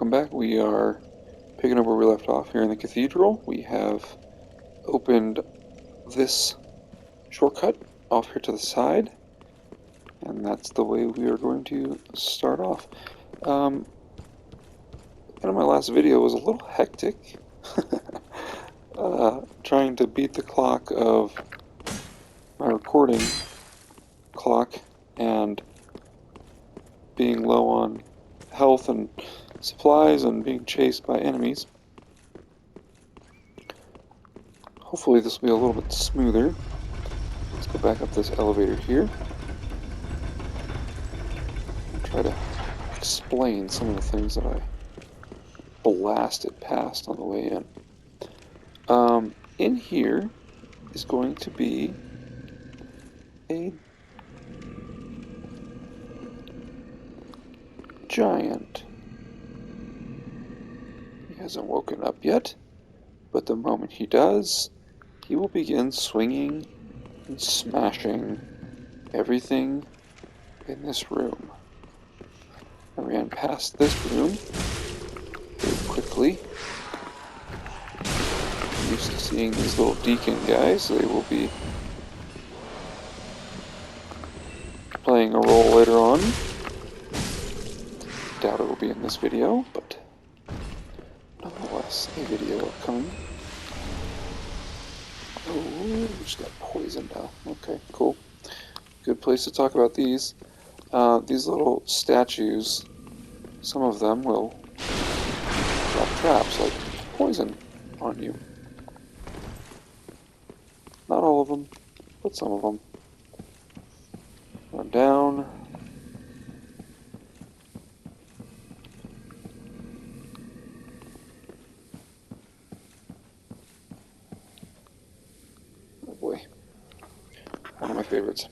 welcome back. We are picking up where we left off here in the cathedral. We have opened this shortcut off here to the side, and that's the way we are going to start off. Kind of my last video was a little hectic, trying to beat the clock of my recording clock and being low on health and supplies and being chased by enemies. Hopefully this will be a little bit smoother. Let's go back up this elevator here and try to explain some of the things that I blasted past on the way in. In here is going to be a giant. He hasn't woken up yet, but the moment he does, he will begin swinging and smashing everything in this room. I ran past this room very quickly. I'm used to seeing these little Deacon guys. They will be playing a role later on. Doubt it will be in this video, but nonetheless, a video upcoming. Oh, just got poisoned now. Okay, cool. Good place to talk about these. These little statues, some of them will drop traps like poison on you. Not all of them, but some of them. Run down. Oh boy. One of my favorites.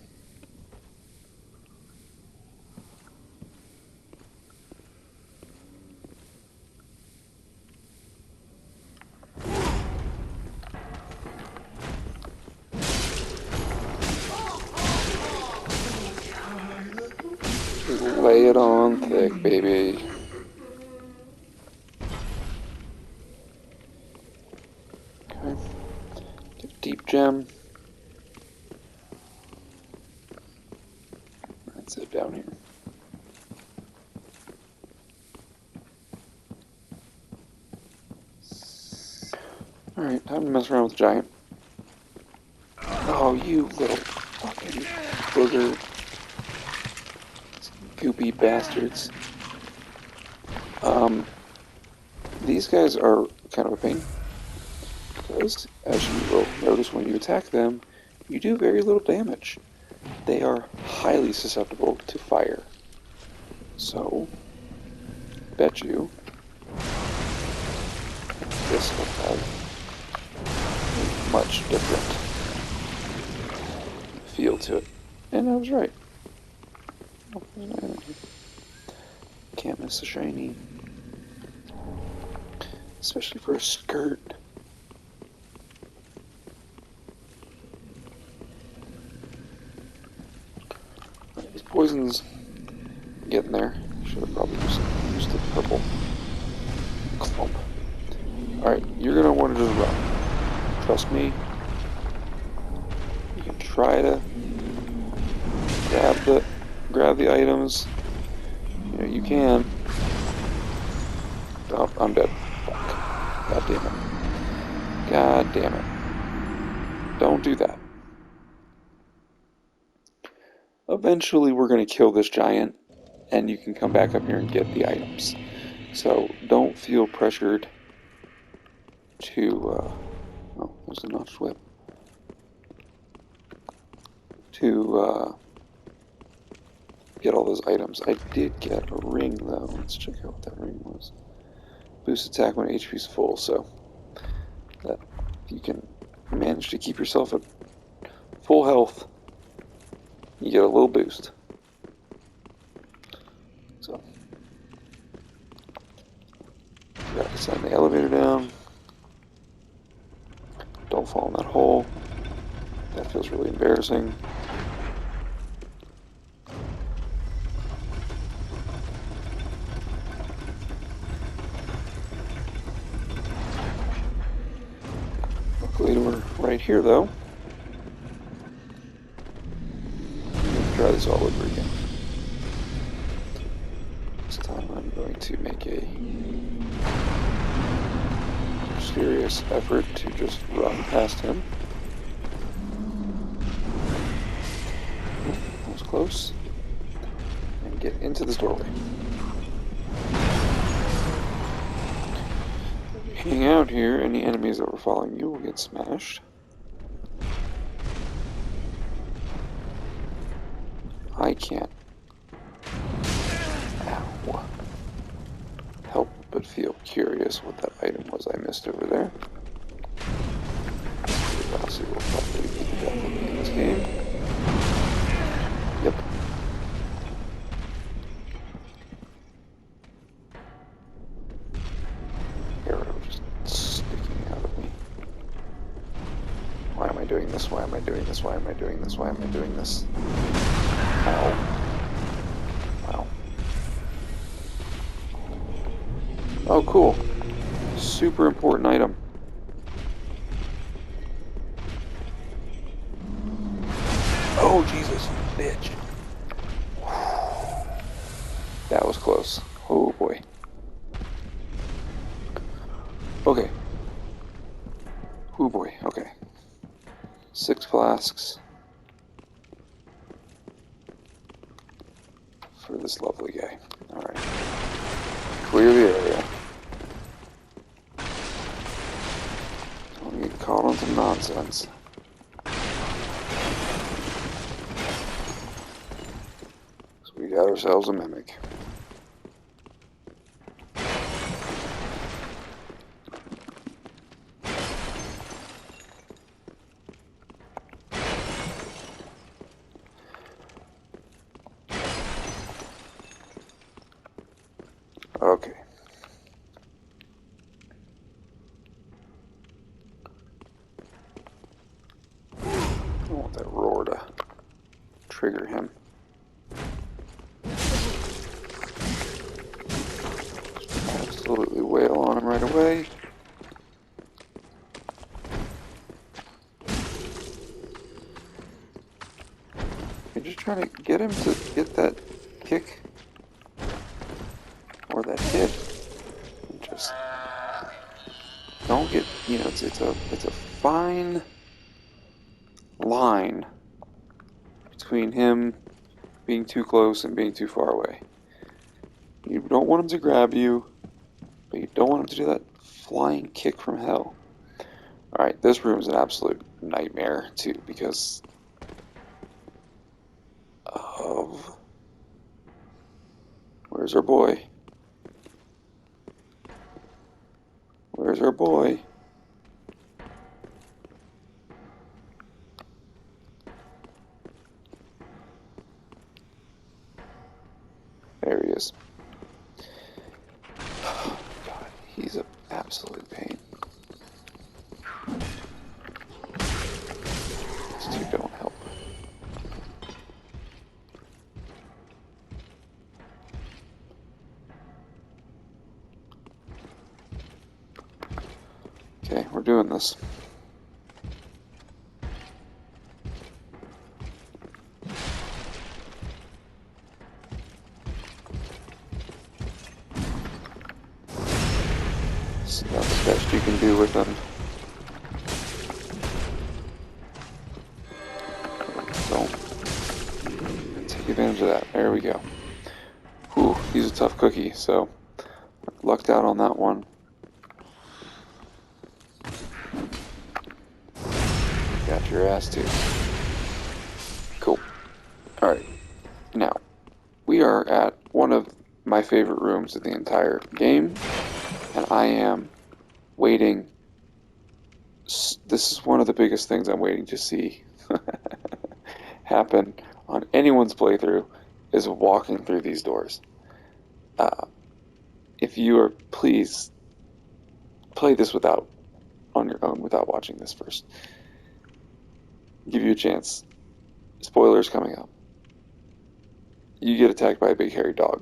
Lay it on thick, baby. Okay. Get a deep gem. That's it down here. Alright, time to mess around with the giant. Oh, you little fucking booger. Goopy bastards. These guys are kind of a pain, because as you will notice when you attack them, you do very little damage. They are highly susceptible to fire. So, bet you this will have a much different feel to it. And I was right. Can't miss a shiny. Especially for a skirt. Right, these poisons getting there. Should have probably just used the purple clump. Alright, you're gonna want to just run. Trust me. You can try to grab the items. You know, you can. Oh, I'm dead. Fuck. God damn it. God damn it. Don't do that. Eventually we're going to kill this giant, and you can come back up here and get the items. So don't feel pressured to, oh, there's a notched whip. To, get all those items. I did get a ring though. Let's check out what that ring was. Boost attack when HP's full, so that you can manage to keep yourself at full health. You get a little boost. So gotta send the elevator down. Don't fall in that hole. That feels really embarrassing. right here, though. I'm going to try this all over again. This time I'm going to make a serious effort to just run past him. That was close. And get into this doorway. Hang out here, any enemies that were following you will get smashed. I can't help but feel curious what that item was I missed over there. Curiosity will probably be the death of me in this game. Yep. Arrow just sticking out of me. Why am I doing this? Why am I doing this? Why am I doing this? Why am I doing this? Ow. Wow. Oh, cool. Super important item. Oh, Jesus, bitch. That was close. Oh, boy. Okay. Oh, boy. Okay. 6 flasks. For this lovely guy. Alright. Clear the area. Don't get caught on some nonsense. So we got ourselves a mimic. Okay. I want that roar to trigger him. Absolutely wail on him right away. You're just trying to get him to get that kick or that hit. And just don't get, you know, it's a fine line between him being too close and being too far away. You don't want him to grab you, but you don't want him to do that flying kick from hell. Alright, this room is an absolute nightmare too because of... Where's our boy? Where's our boy? There he is. Oh, God, he's an absolute pain. These two don't help. Okay, we're doing this. It's about the best you can do with them. Don't take advantage of that. There we go. Whew, he's a tough cookie, so lucked out on that one. Got your ass too. Cool. Alright. Now, we are at one of my favorite rooms of the entire game, and I am waiting. This is one of the biggest things I'm waiting to see happen on anyone's playthrough, is walking through these doors. If you are, please play this on your own without watching this first. Give you a chance. Spoilers coming up. You get attacked by a big hairy dog,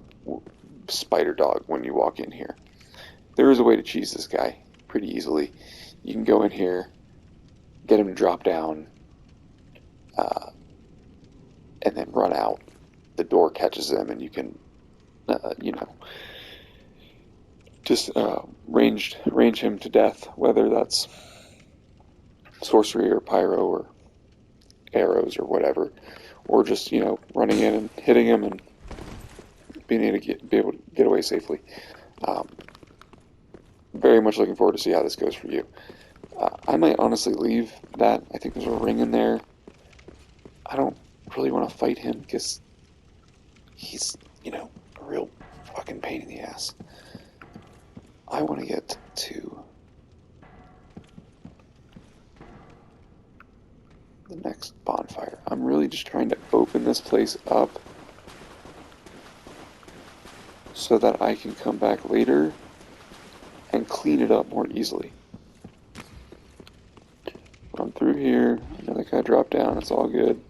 spider dog, when you walk in here. There is a way to cheese this guy pretty easily. You can go in here get him to drop down, and then run out. The door catches him, and you can, just range him to death, whether that's sorcery or pyro or arrows or whatever, or just running in and hitting him and being able to get away safely. Very much looking forward to see how this goes for you. I might honestly leave that. I think there's a ring in there. I don't really want to fight him because he's, a real fucking pain in the ass. I want to get to the next bonfire. I'm really just trying to open this place up so that I can come back later and clean it up more easily. Run through here. Another guy dropped down. It's all good.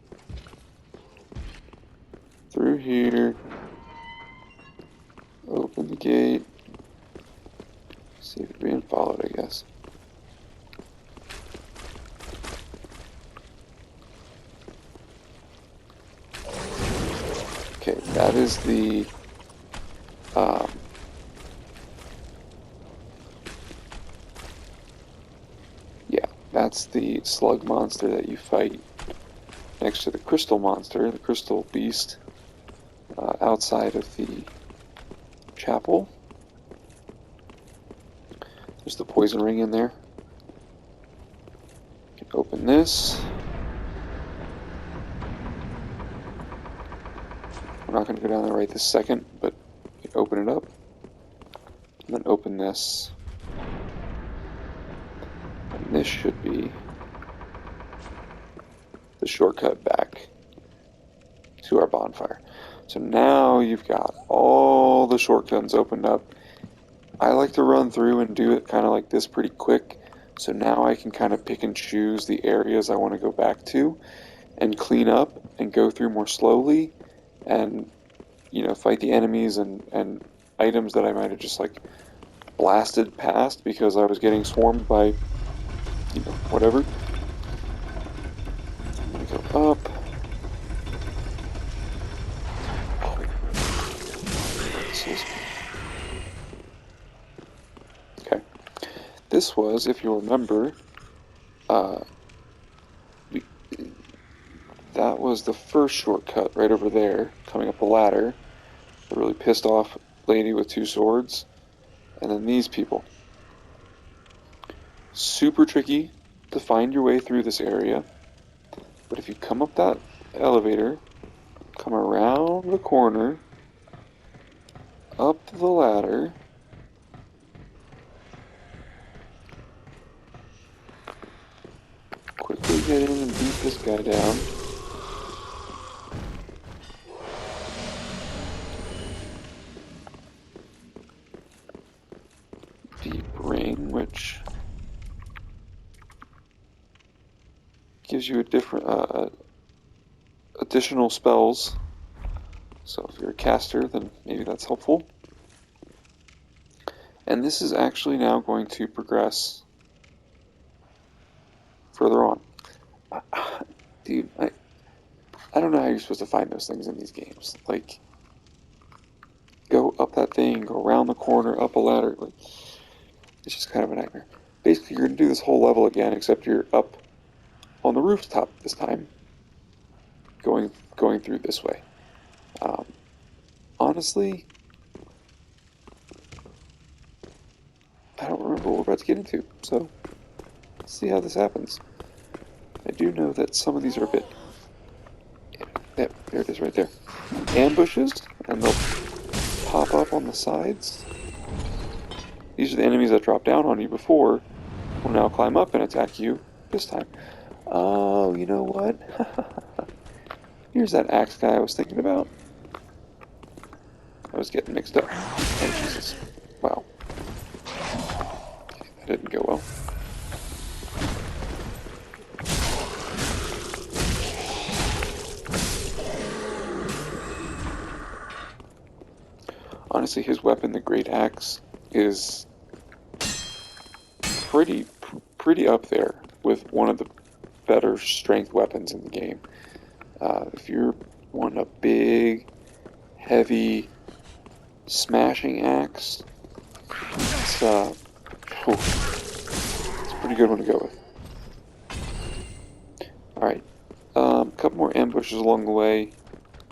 Through here. Open the gate. See if it's being followed, I guess. Okay, that is the that's the slug monster that you fight next to the crystal monster, the crystal beast, outside of the chapel. There's the poison ring in there. You can open this. We're not going to go down there right this second, but you can open it up. And then open this. And this should be the shortcut back to our bonfire. So now you've got all the shortcuts opened up. I like to run through and do it kind of like this pretty quick. So now I can kind of pick and choose the areas I want to go back to and clean up and go through more slowly and, fight the enemies and items that I might have just like blasted past because I was getting swarmed by whatever. I'm gonna go up. Okay. This was, if you remember, that was the first shortcut right over there, coming up a ladder. The really pissed off lady with two swords. And then these people. Super tricky to find your way through this area, but if you come up that elevator, come around the corner, up the ladder, quickly get in and beat this guy down. Deep ring, which gives you a different additional spells. So if you're a caster, then maybe that's helpful. And this is actually now going to progress further on. Dude, I don't know how you're supposed to find those things in these games. Like, go up that thing, go around the corner, up a ladder. Like, it's just kind of a nightmare. Basically, you're going to do this whole level again, except you're up on the rooftop this time, going through this way. Honestly, I don't remember what we're about to get into, so let's see how this happens. I do know that some of these are a bit... Yep, there it is right there. Ambushes, and they'll pop up on the sides. These are the enemies that dropped down on you before, will now climb up and attack you this time. Oh, you know what? Here's that axe guy I was thinking about. I was getting mixed up. Oh, Jesus. Wow. Okay, that didn't go well. Honestly, his weapon, the Great Axe, is pretty up there with one of the better strength weapons in the game. If you're wanting a big, heavy, smashing axe, it's a pretty good one to go with. Alright, a couple more ambushes along the way.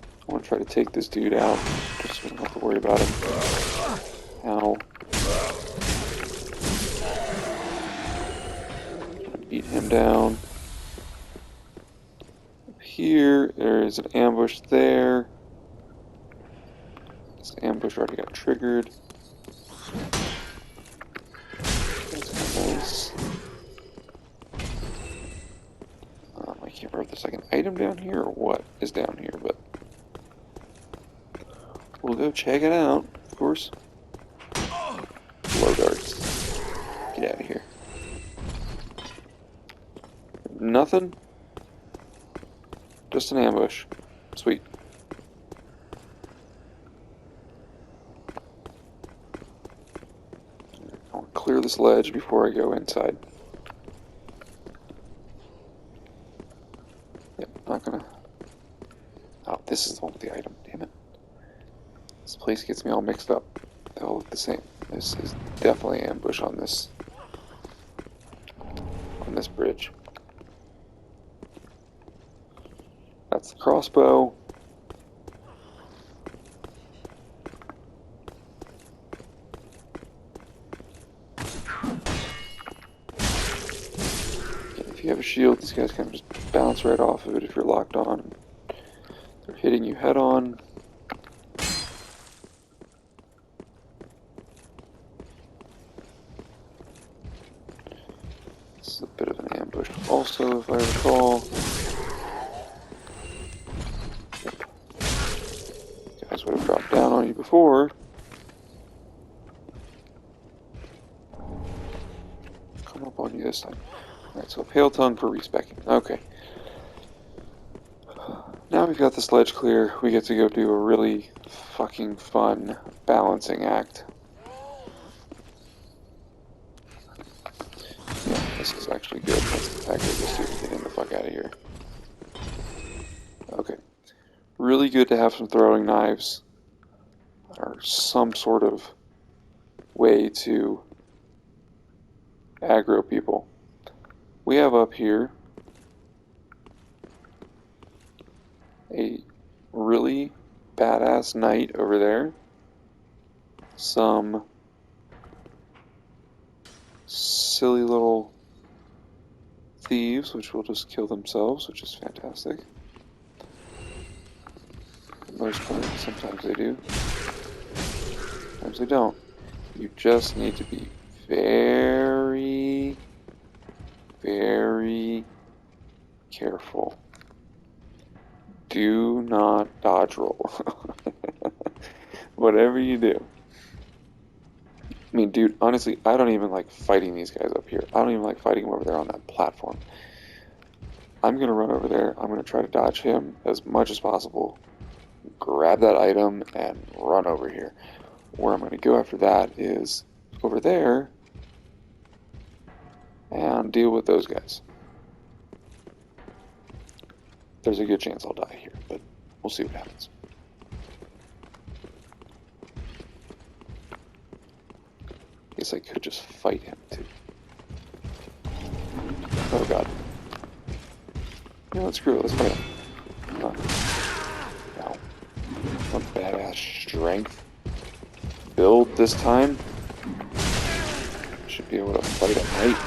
I want to try to take this dude out, just so we don't have to worry about him. Ow. Beat him down. Up here, there is an ambush there. This ambush already got triggered. That's nice. I can't remember if there's like an item down here or what is down here, but we'll go check it out, of course. Blow darts. Get out of here. Nothing? Just an ambush. Sweet. I want to clear this ledge before I go inside. Yep, not gonna... Oh, this is the one with the item. Damn it. This place gets me all mixed up. They all look the same. This is definitely an ambush on this bridge. That's the crossbow. If you have a shield, these guys kind of just bounce right off of it if you're locked on. They're hitting you head on. This is a bit of an ambush also, if I recall. Guys would have dropped down on you before. Come up on you this time. Alright, so Pale Tongue for respecking. Okay. Now we've got this ledge clear, we get to go do a really fucking fun balancing act. Yeah, this is actually good. Let's attack this dude and get him the fuck out of here. Okay. Really good to have some throwing knives, or some sort of way to aggro people. We have up here a really badass knight over there, some silly little thieves which will just kill themselves, which is fantastic. For the most part, sometimes they do, sometimes they don't. You just need to be very, very careful. Do not dodge roll. Whatever you do. I mean, dude, honestly, I don't even like fighting these guys up here. I don't even like fighting them over there on that platform. I'm going to run over there. I'm going to try to dodge him as much as possible. Grab that item and run over here. Where I'm going to go after that is over there and deal with those guys. There's a good chance I'll die here, but we'll see what happens. Guess I could just fight him too. Oh god. Yeah, let's screw it, let's fight him. Come on. Wow. What badass strength. Build this time. Should be able to fight at night.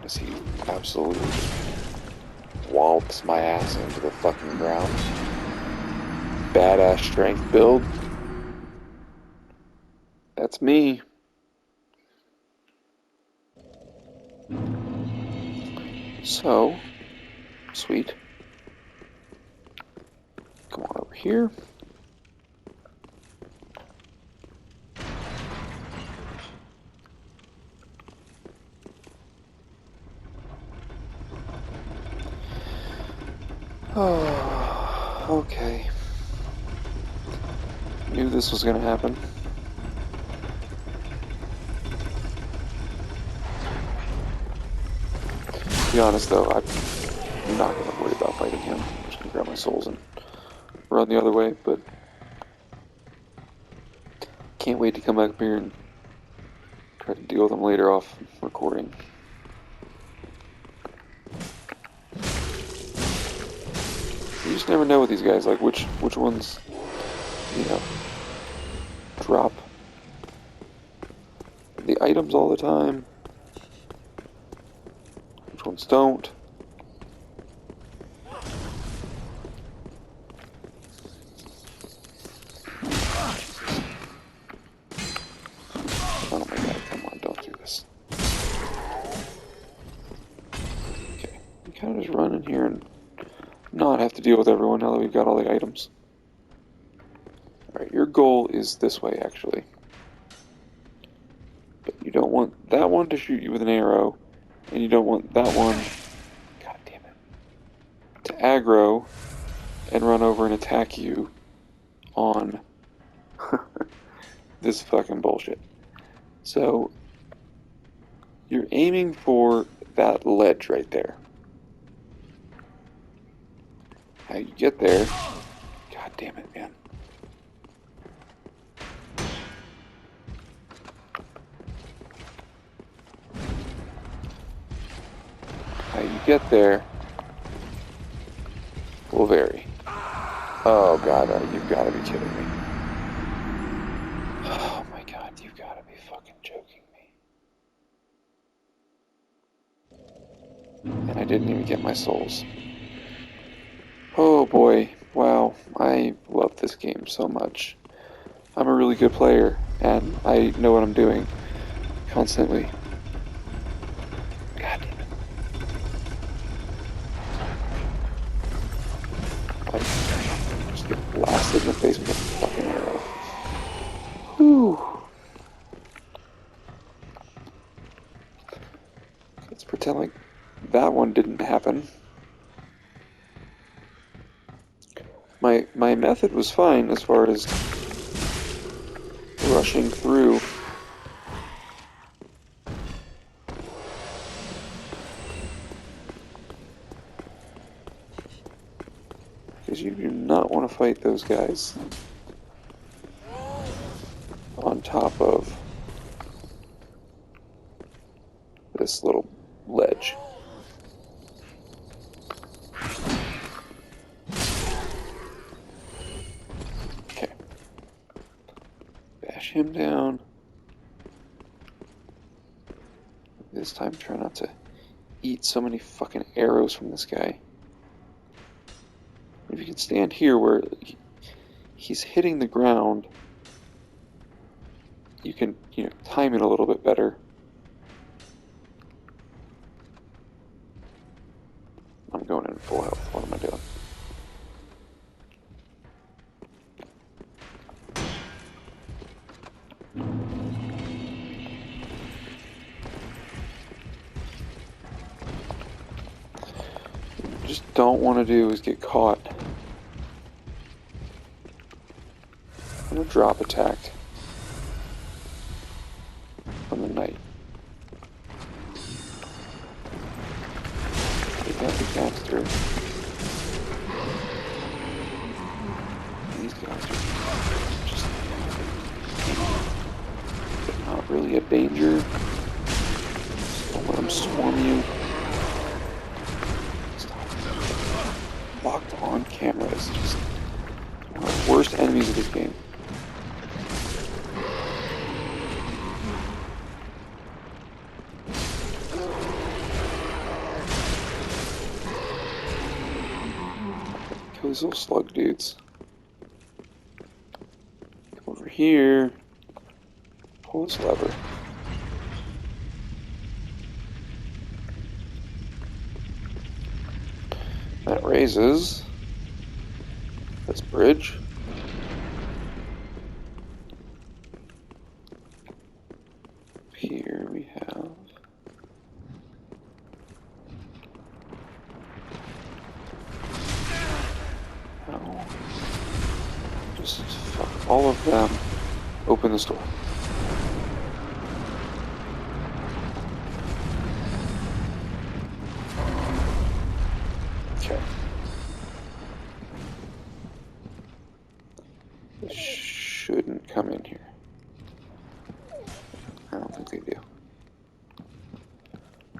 As he absolutely wallops my ass into the fucking ground. Badass strength build. That's me. So, sweet. Come on over here. Oh, okay. Knew this was gonna happen. To be honest though, I'm not going to worry about fighting him. I'm just going to grab my souls and run the other way, but can't wait to come back up here and try to deal with them later off recording. You just never know with these guys, like which ones, you know, drop the items all the time, which ones don't. Oh my god, come on, don't do this. Okay, we kind of just run in here and not have to deal with everyone now that we've got all the items. Alright, your goal is this way, actually. But you don't want that one to shoot you with an arrow, and you don't want that one, god damn it, to aggro and run over and attack you on this fucking bullshit. So, you're aiming for that ledge right there. How you get there, god damn it, man. How you get there will vary. Oh god, you've got to be kidding me. Oh my god, you've got to be fucking joking me. And I didn't even get my souls. Oh boy, wow, I love this game so much. I'm a really good player, and I know what I'm doing constantly. God damn it. Like, just get blasted in the face with a fucking arrow. Whew. Let's pretend like that one didn't happen. My method was fine as far as rushing through. Because you do not want to fight those guys on top of this little ledge. Okay. Bash him down. This time try not to eat so many fucking arrows from this guy. If you can stand here where he's hitting the ground, you can, time it a little bit better. I'm going in full health. What am I doing? What I just don't want to do is get caught in a drop attack from the knight. Take out the caster. These guys are just not really a danger. Just don't let them swarm you. Stop. Locked on camera is just one of the worst enemies of this game. Kill these little slug dudes. Come over here. Pull this lever. That raises this bridge. Here we have just fuck all of them. Open this door. don't think they do.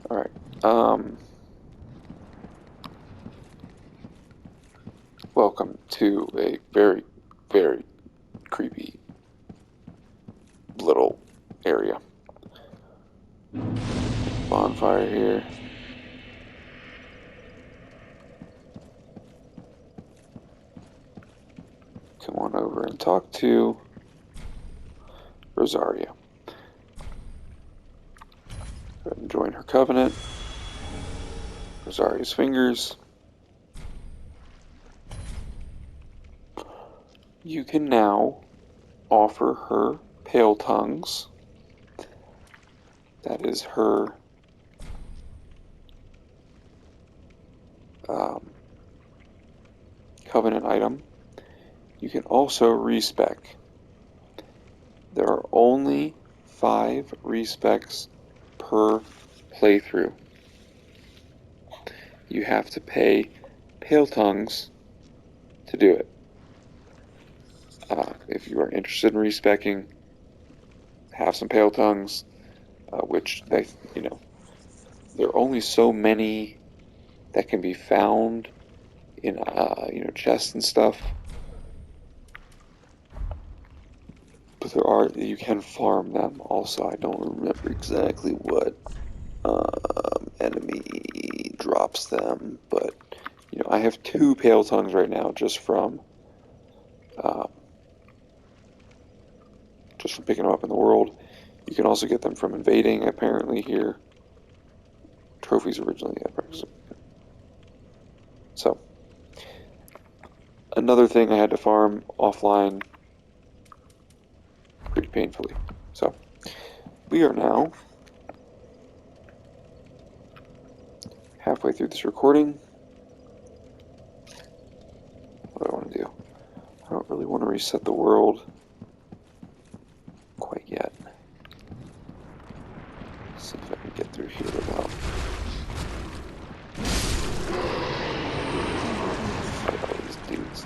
Alright. Welcome to a very, very creepy little area. Bonfire here. Come on over and talk to Rosaria. Go ahead and join her covenant. Rosaria's fingers. You can now offer her pale tongues. That is her covenant item. You can also respec. There are only 5 respecs per playthrough. You have to pay pale tongues to do it. If you are interested in respecking, have some pale tongues, which there are only so many that can be found in chests and stuff. But you can farm them also. I don't remember exactly what enemy drops them, but I have 2 pale tongues right now just from picking them up in the world. You can also get them from invading, apparently, here. Trophies originally, yeah. So, another thing I had to farm offline pretty painfully. So, we are now halfway through this recording. What do I want to do? I don't really want to reset the world quite yet. Let's see if I can get through here without fight all these dudes.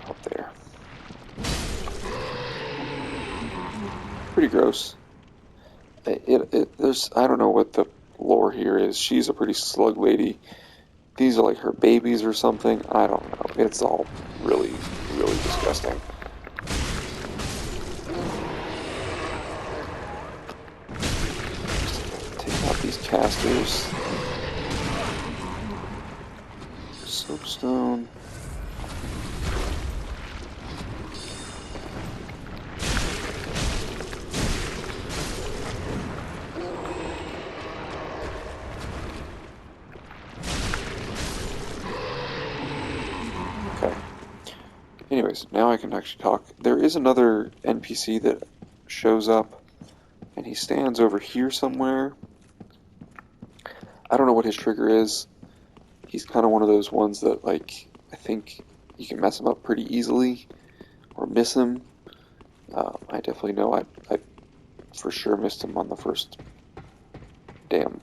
Up there. Pretty gross. There's, I don't know what the lore here is. She's a pretty slug lady. These are like her babies or something. I don't know. It's all really, really disgusting. Take out these casters. Soapstone. Anyways, now I can actually talk. There is another NPC that shows up, and he stands over here somewhere. I don't know what his trigger is. He's kind of one of those ones that, like, I think you can mess him up pretty easily, or miss him. I definitely know I for sure missed him on the first damn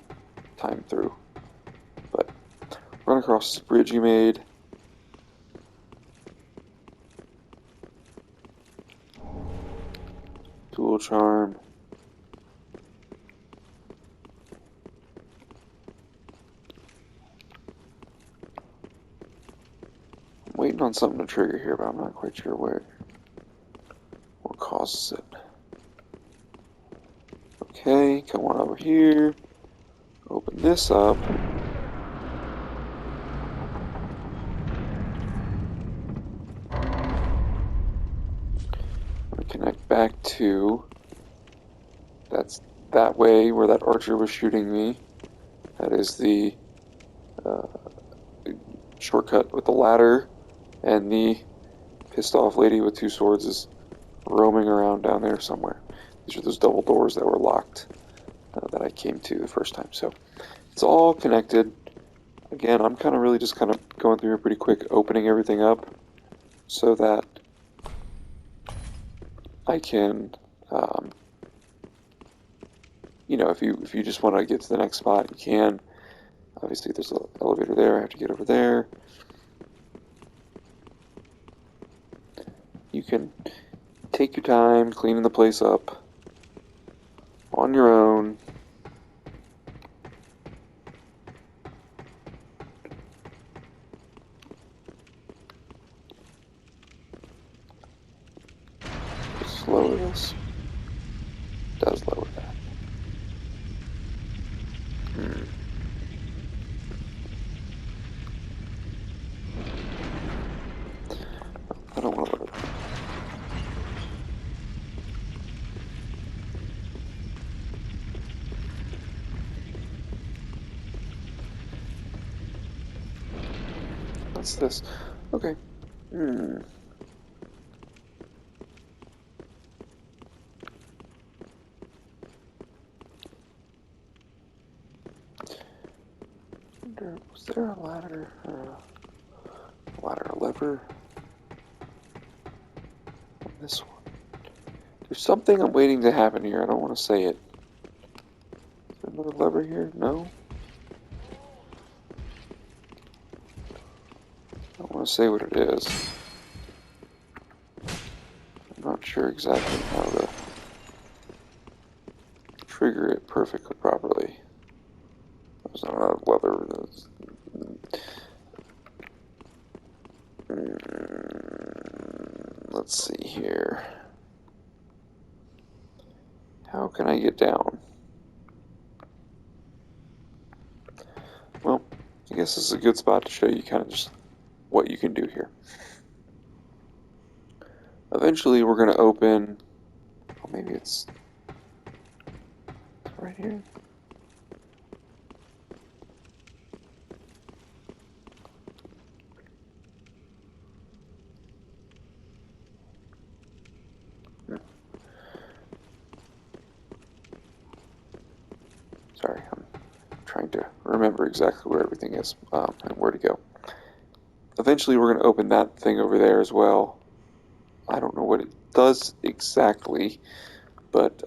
time through. But run across this bridge you made. Dual charm. I'm waiting on something to trigger here, but I'm not quite sure what causes it. Okay, come on over here. Open this up. Connect back to, that's that way where that archer was shooting me. That is the shortcut with the ladder, and the pissed off lady with 2 swords is roaming around down there somewhere. These are those double doors that were locked that I came to the first time. So it's all connected. Again, I'm really just going through here pretty quick, opening everything up so that I can, if you just want to get to the next spot, you can. Obviously, there's an elevator there. I have to get over there. You can take your time cleaning the place up on your own. Just lower this. Does lower that. I don't want to lower that. What's this? Okay. Was there a ladder? A lever? On this one. There's something I'm waiting to happen here. I don't want to say it. Is there another lever here? No? I don't want to say what it is. I'm not sure exactly how to trigger it perfectly properly. There's not a lever. Let's see here. How can I get down? Well, I guess this is a good spot to show you kind of just what you can do here. Eventually we're going to open, oh, maybe it's right here. Sorry, I'm trying to remember exactly where everything is and where to go. Eventually we're going to open that thing over there as well. I don't know what it does exactly, but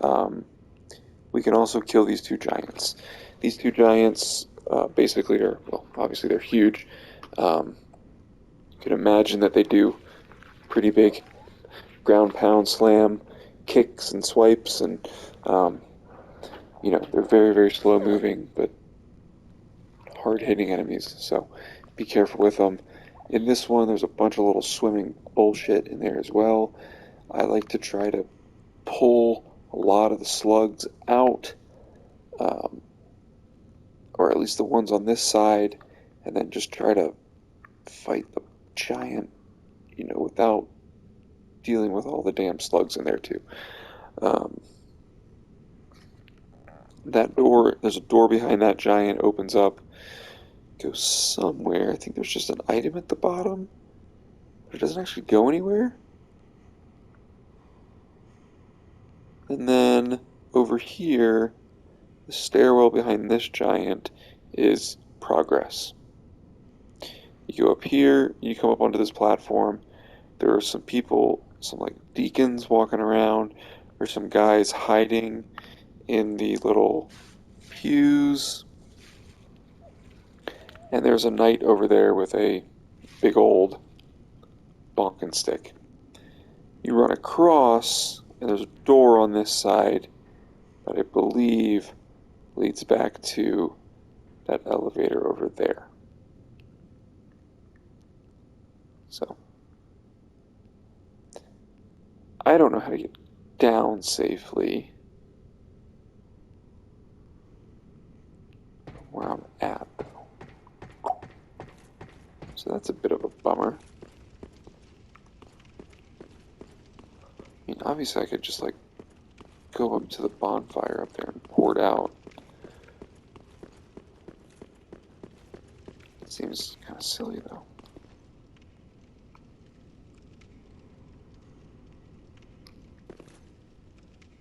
we can also kill these two giants. These two giants basically are, well, obviously they're huge. You can imagine that they do pretty big ground pound slam kicks and swipes, and you know, they're very, very slow moving, but hard hitting enemies, so be careful with them. In this one, there's a bunch of little swimming bullshit in there as well. I like to try to pull a lot of the slugs out, or at least the ones on this side, and then just try to fight the giant, you know, without dealing with all the damn slugs in there too. That door, there's a door behind that giant, opens up, goes somewhere. I think there's just an item at the bottom, but it doesn't actually go anywhere. And then over here, the stairwell behind this giant is progress. You go up here, you come up onto this platform. There are some people, some like deacons walking around. There's some guys hiding in the little pews. And there's a knight over there with a big old bonking stick. You run across, and there's a door on this side that I believe leads back to that elevator over there. So, I don't know how to get down safely from where I'm at, though. So that's a bit of a bummer. I mean, obviously I could just, like, go up to the bonfire up there and pour it out. It seems kind of silly, though.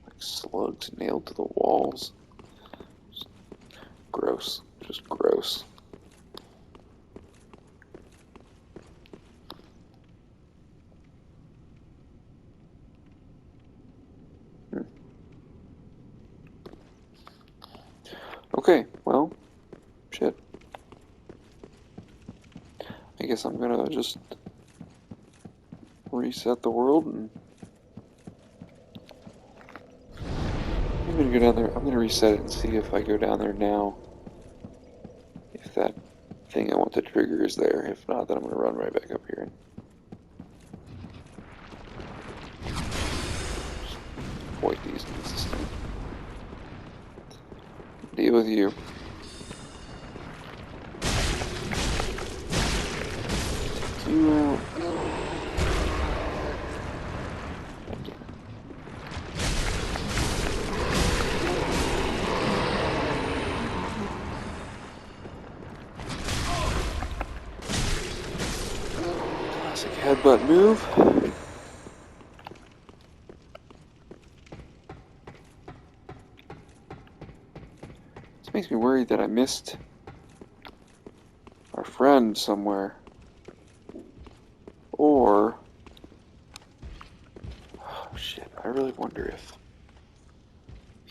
Like slugs nailed to the walls. Just gross. Just gross. Okay, well, shit. I guess I'm gonna just reset the world and I'm gonna go down there. I'm gonna reset it and see if I go down there now. If that thing I want to trigger is there. If not, then I'm gonna run right back up here. Just point these things this time. Deal with you. Take you out. Classic headbutt move. This makes me worried that I missed our friend somewhere. Or, oh shit, I really wonder if,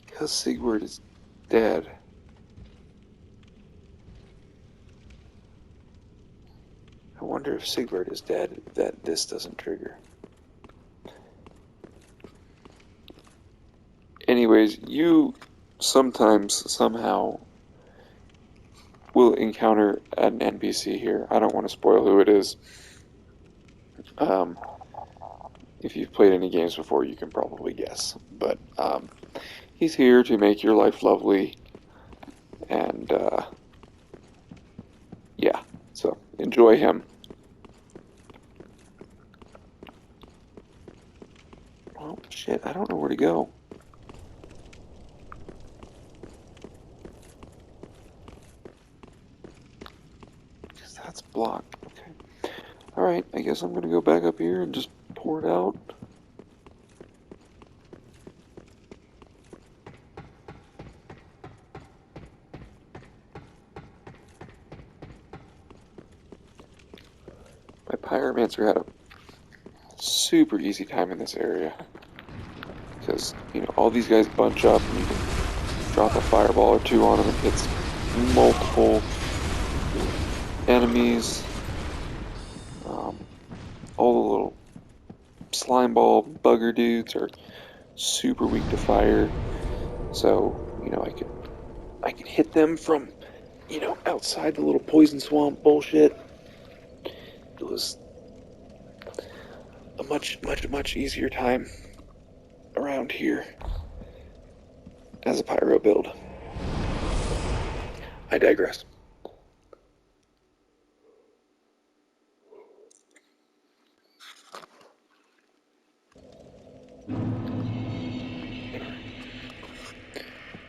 because Sigurd is dead, I wonder if Sigurd is dead, that this doesn't trigger. Anyways, you sometimes, somehow, will encounter an NPC here. I don't want to spoil who it is. If you've played any games before, you can probably guess. But he's here to make your life lovely, and yeah, so enjoy him. Oh shit, I don't know where to go. Because that's blocked. Okay. Alright, I guess I'm gonna go back up here and just pour it out. My pyromancer had a super easy time in this area. Because, you know, all these guys bunch up and you can drop a fireball or two on them and hits multiple enemies. All the little slime ball bugger dudes are super weak to fire. So, you know, I could hit them from, you know, outside the little poison swamp bullshit. It was a much easier time around here as a pyro build. I digress.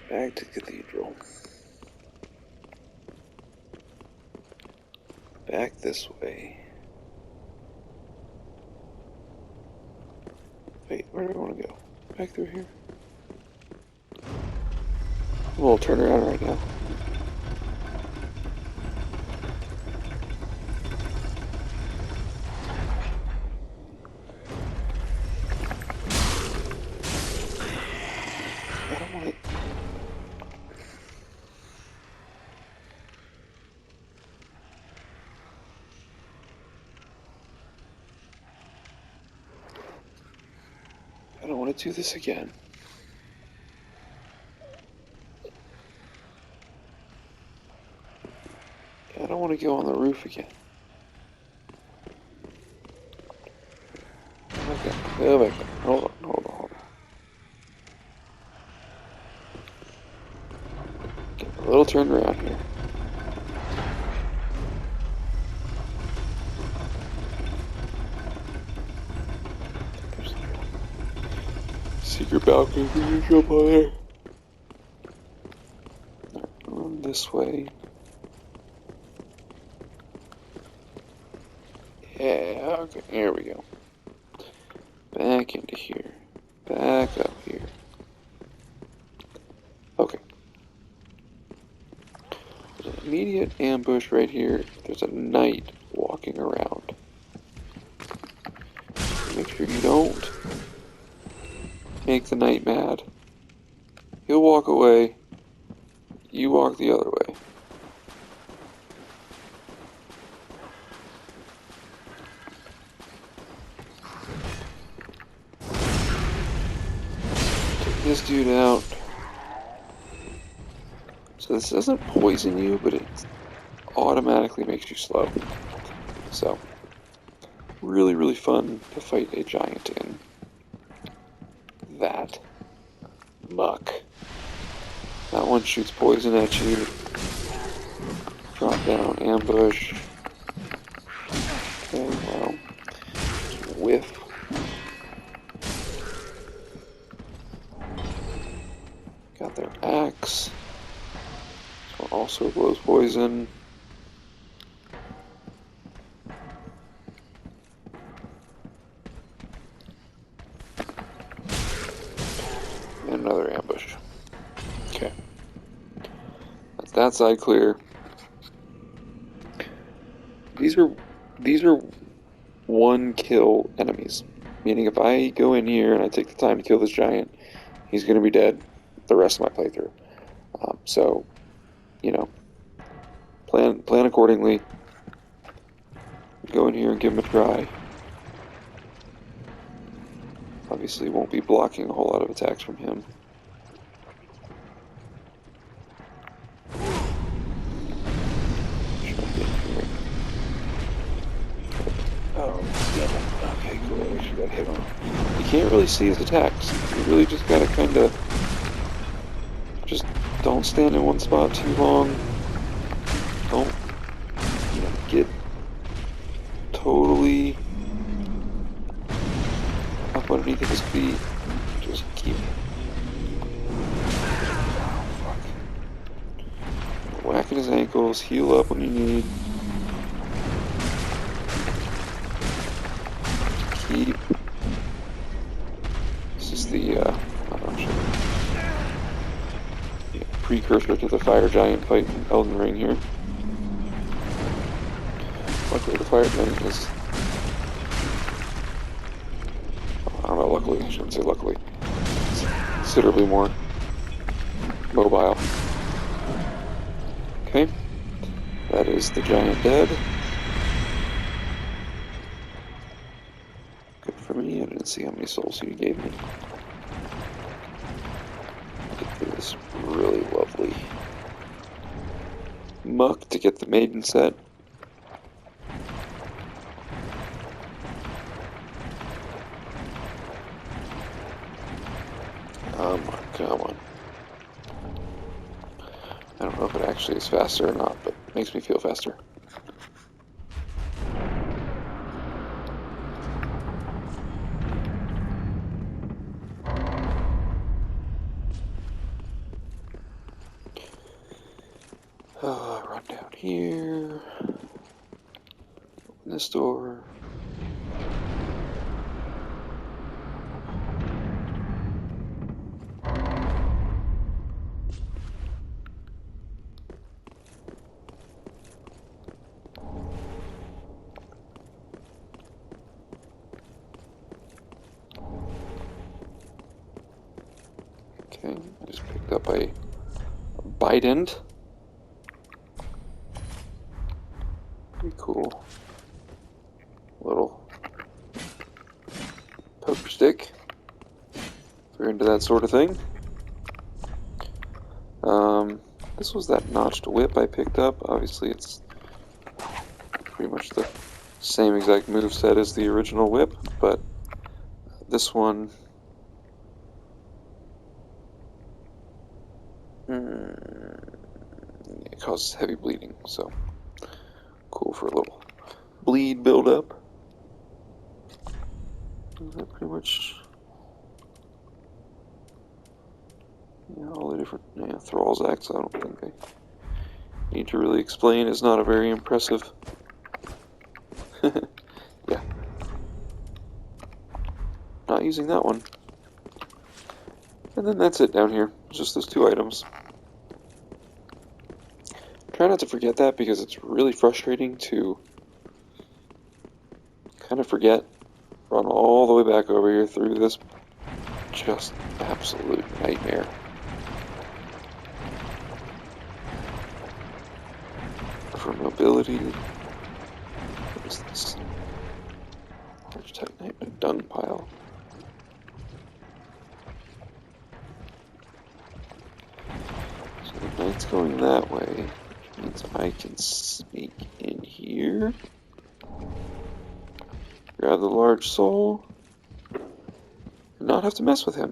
Back to Cathedral. Back this way. Wait, where do I want to go? Back through here? A little turnaround right now. I don't want it. I don't want to do this again. I don't want to go on the roof again. Okay. Oh my God. Hold on. Get a little turn around here. Secret balcony, we can jump on there. Alright, run this way. Yeah, okay, here we go. Back into here. Back up here. Okay. There's an immediate ambush right here. There's a knight walking around. Make sure you don't make the knight mad. He'll walk away. You walk the other way. Take this dude out. this doesn't poison you, but it automatically makes you slow. So, really, really fun to fight a giant in. That muck. That one shoots poison at you. Drop down, ambush. Okay, well, whiff. Got their axe. This one also blows poison. And another ambush. Okay. That's that side clear. These are one kill enemies. Meaning if I go in here and I take the time to kill this giant, he's going to be dead the rest of my playthrough. So, you know, plan accordingly. Go in here and give him a try. Obviously won't be blocking a whole lot of attacks from him. Oh, yeah. Okay, cool. We should got hit on. You can't really see his attacks. You really just gotta kind of just don't stand in one spot too long. Don't, get totally up underneath his feet. Just keep. Oh, fuck. Whacking his ankles. Heal up when you need. Keep. This is the precursor to the fire giant fight in Elden Ring here. Luckily the fire giant is, I don't know, luckily, I shouldn't say luckily, it's considerably more mobile. Okay, that is the giant dead. Good for me, I didn't see how many souls he gave me. It was really lovely muck to get the maiden set. Come on. I don't know if it actually is faster or not, but it makes me feel faster. Run down here. Open this door. Okay, I just picked up a bident. Pretty cool. Little poker stick. If you're into that sort of thing. This was that notched whip I picked up. Obviously it's pretty much the same exact moveset as the original whip, but this one it causes heavy bleeding, so cool for a little bleed buildup. Is that pretty much all the different Thrall's acts? I don't think I need to really explain. It's not a very impressive. Yeah. Not using that one. And then that's it down here. Just those two items. Try not to forget that because it's really frustrating to kind of forget. Run all the way back over here through this just absolute nightmare. For mobility, what is this? Large titanite dung pile. So the knight's going that way, which means I can sneak in here, grab the large soul, and not have to mess with him.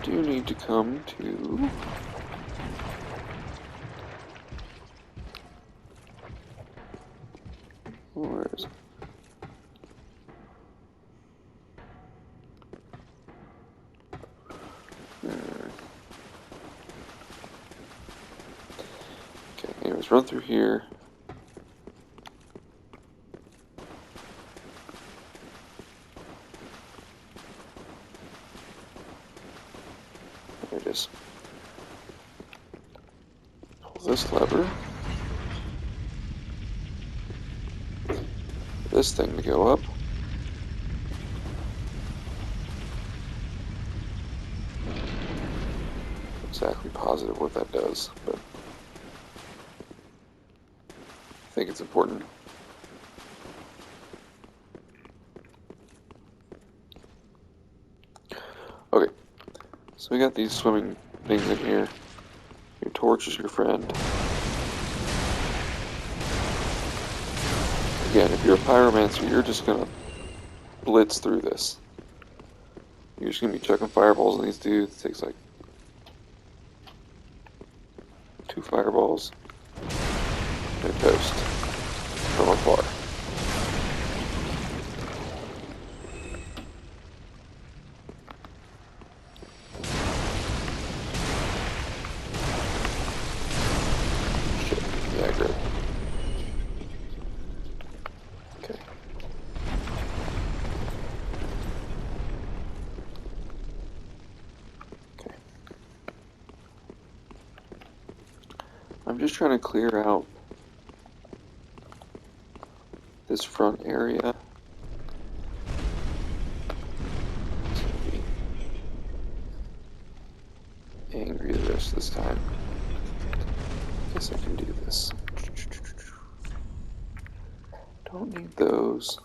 Do need to come to... Where is it? Okay, anyways, run through here. There it is. Pull this lever. This thing to go up. Exactly positive what that does, but I think it's important. Okay, so we got these swimming things in here. Your torch is your friend. Again, if you're a pyromancer, you're just gonna blitz through this. You're just gonna be chucking fireballs on these dudes. It takes like 2 fireballs. They're toast from afar. Shit, yeah, great. Okay. Okay. I'm just trying to clear out this front area. It's gonna be angry the rest of this time. Guess I can do this. Don't need those.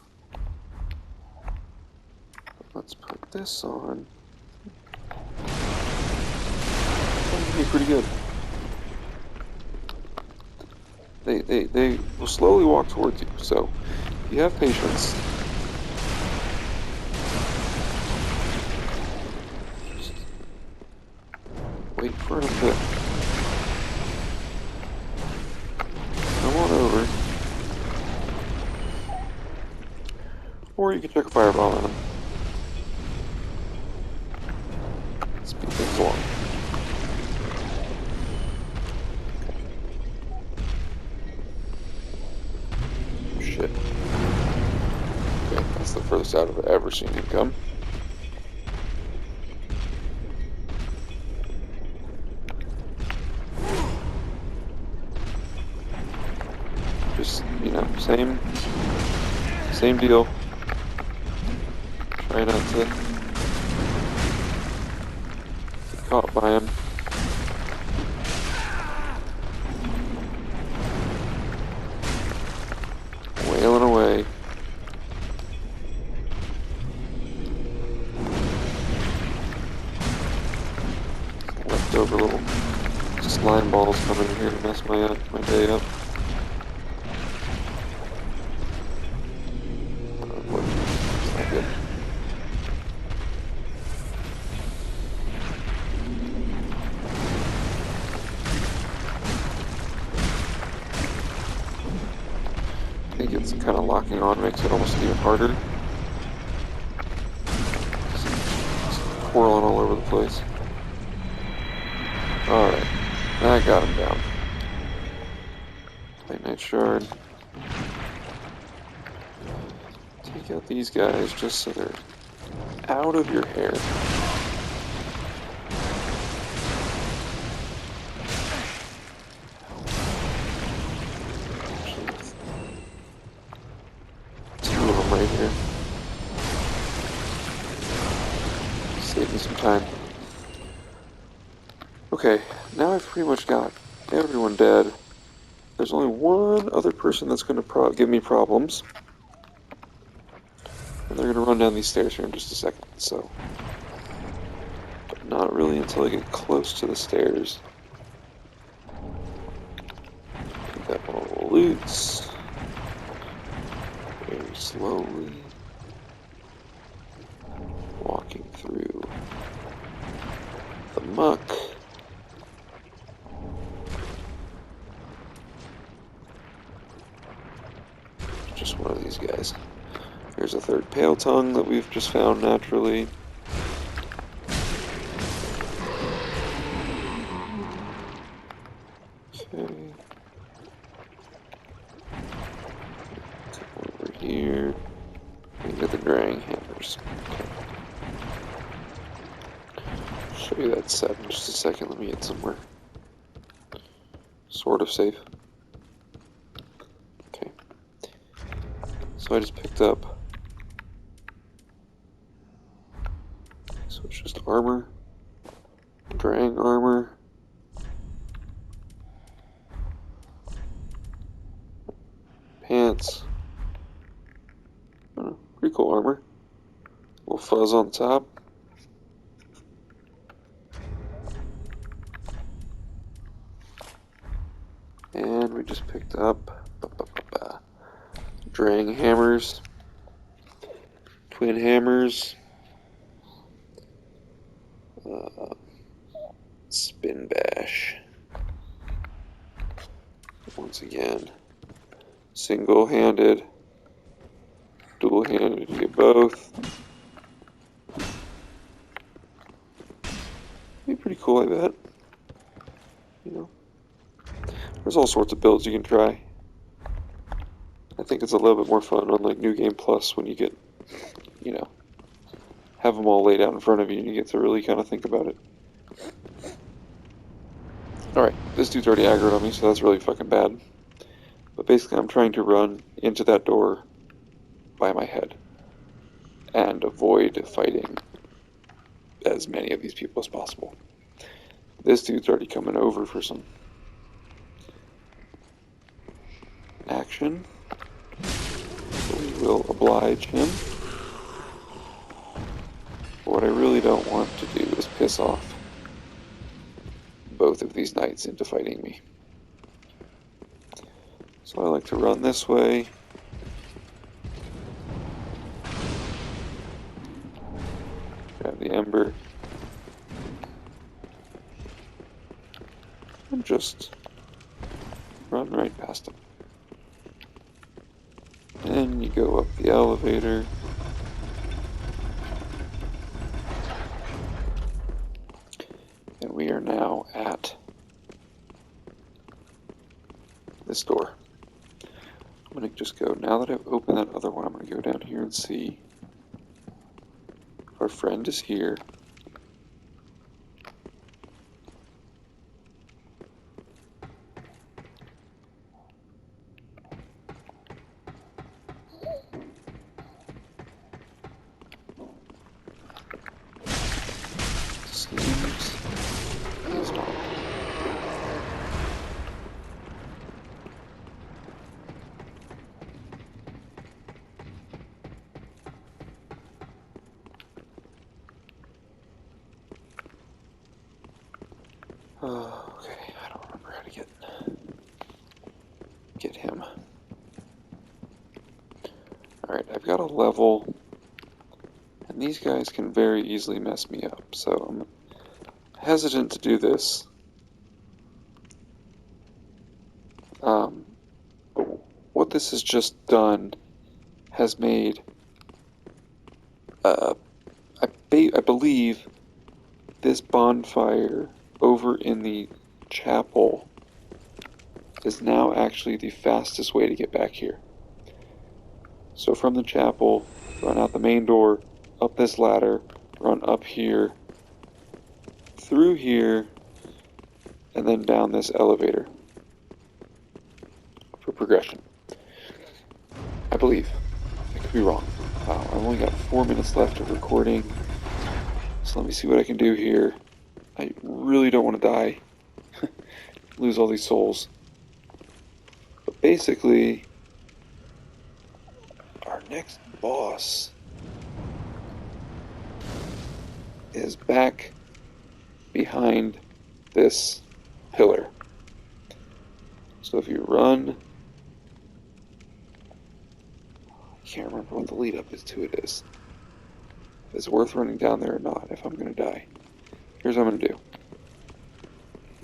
Let's put this on. That'll be pretty good. They will slowly walk towards you, so if you have patience, just wait for him to come on over. Or you can chuck a fireball at him. Speed things along. Shit. Okay, that's the furthest out I've ever seen him come. Just, you know, same deal. Try not to get caught by him. Wailing away. Leftover little slime balls coming in here to mess my day up. It's not good. I think it's kind of locking on, makes it almost even harder. Just whirling all over the place. Alright, I got him down. Late night shard. Take out these guys just so they're out of your hair. Two of them right here. Save me some time. Okay, now I've pretty much got everyone dead. There's only one other person that's going to give me problems. And they're going to run down these stairs here in just a second, so... not really until I get close to the stairs. Pick up all the loots. Very slowly. Walking through the muck. Just one of these guys. There's a third pale tongue that we've just found naturally. Okay. Come over here. We got the drying hammers. Okay. Show you that set in just a second. Let me get somewhere sort of safe. Okay. So I just picked up. So it's just armor, drying armor, pants. Oh, pretty cool armor. A little fuzz on top. And we just picked up drying hammers, twin hammers, spin bash. Once again, single-handed, dual-handed, you get both. Be pretty cool, I bet. You know, there's all sorts of builds you can try. I think it's a little bit more fun on like New Game Plus when you get, you know, have them all laid out in front of you and you get to really kind of think about it. Alright, this dude's already aggroed on me, so that's really fucking bad. But basically I'm trying to run into that door by my head and avoid fighting as many of these people as possible. This dude's already coming over for some action. So we will oblige him. But what I really don't want to do is piss off both of these knights into fighting me. So I like to run this way. Grab the ember. And just run right past them. Then you go up the elevator. And we are now at this door. I'm going to just go, now that I've opened that other one, I'm going to go down here and see if our friend is here. Seems he's not. Okay, I don't remember how to get him. Alright, I've got a level, and these guys can very easily mess me up, so I'm hesitant to do this. But what this has just done has made, I believe, this bonfire over in the chapel is now actually the fastest way to get back here. So from the chapel, run out the main door, up this ladder, run up here, through here, and then down this elevator for progression. I believe. I could be wrong. Wow, I've only got 4 minutes left of recording, so let me see what I can do here. I really don't want to die, lose all these souls. But basically, our next boss is back behind this pillar. So if you run, I can't remember what the lead up is to it is. If it's worth running down there or not, if I'm going to die. Here's what I'm going to do.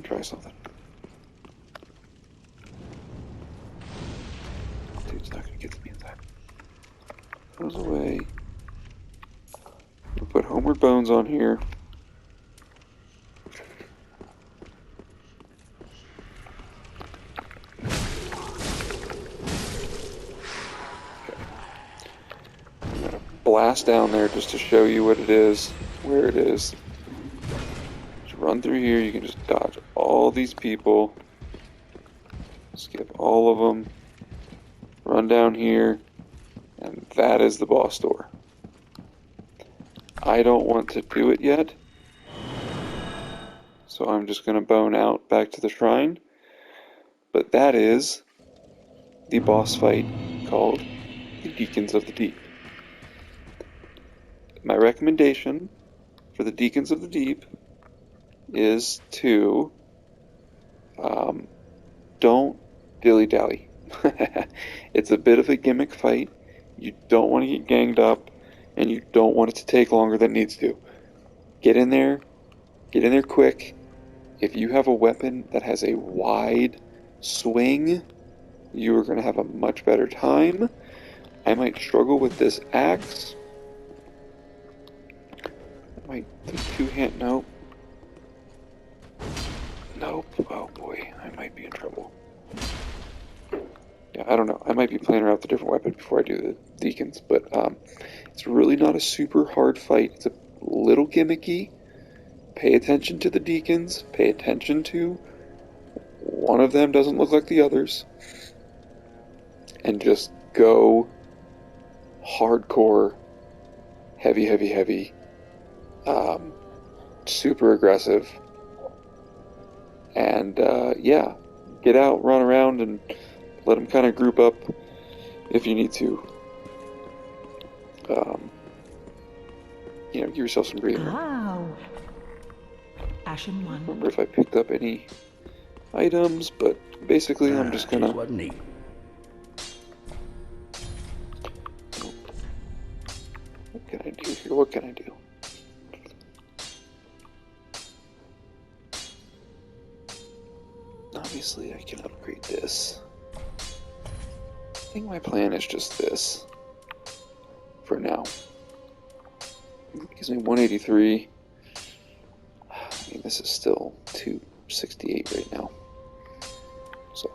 Try something. Dude's not going to get to me in time. Goes away. We'll put Homeward Bones on here. Blast down there just to show you what it is, where it is. Just run through here. You can just dodge all these people, skip all of them, run down here, and that is the boss door. I don't want to do it yet, so I'm just going to bone out back to the shrine. But that is the boss fight called the Deacons of the Deep. My recommendation for the Deacons of the Deep is to don't dilly-dally. It's a bit of a gimmick fight. You don't want to get ganged up, and you don't want it to take longer than it needs to. Get in there quick. If you have a weapon that has a wide swing, you are going to have a much better time. I might struggle with this axe. The two-hand, nope. Nope, oh boy, I might be in trouble. Yeah, I don't know, I might be playing around with a different weapon before I do the Deacons, but it's really not a super hard fight. It's a little gimmicky. Pay attention to the Deacons, pay attention to one of them doesn't look like the others, and just go hardcore, heavy, super aggressive, and yeah, get out, run around, and let them kind of group up if you need to. Give yourself some breathing room. Oh. Ashen one. Remember if I picked up any items, but basically I'm just gonna. Wasn't neat. What can I do here? What can I do? Obviously, I can upgrade this. I think my plan is just this for now. It gives me 183. I mean, this is still 268 right now. So,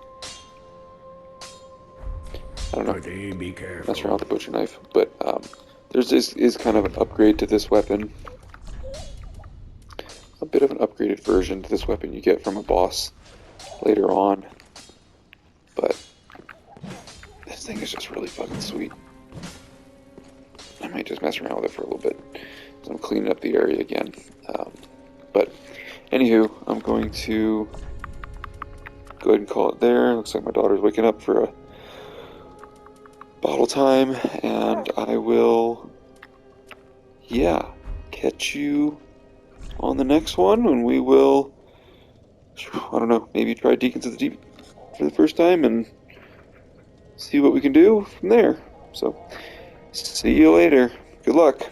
I don't know. Be careful. Mess around with the butcher knife, but there's is kind of an upgrade to this weapon. A bit of an upgraded version to this weapon you get from a boss later on, but this thing is just really fucking sweet. I might just mess around with it for a little bit. So I'm cleaning up the area again. But anywho, I'm going to go ahead and call it there. Looks like my daughter's waking up for a bottle time, and I will, yeah, catch you on the next one when we will, I don't know, maybe try Deacons of the Deep for the first time and see what we can do from there. So, see you later. Good luck.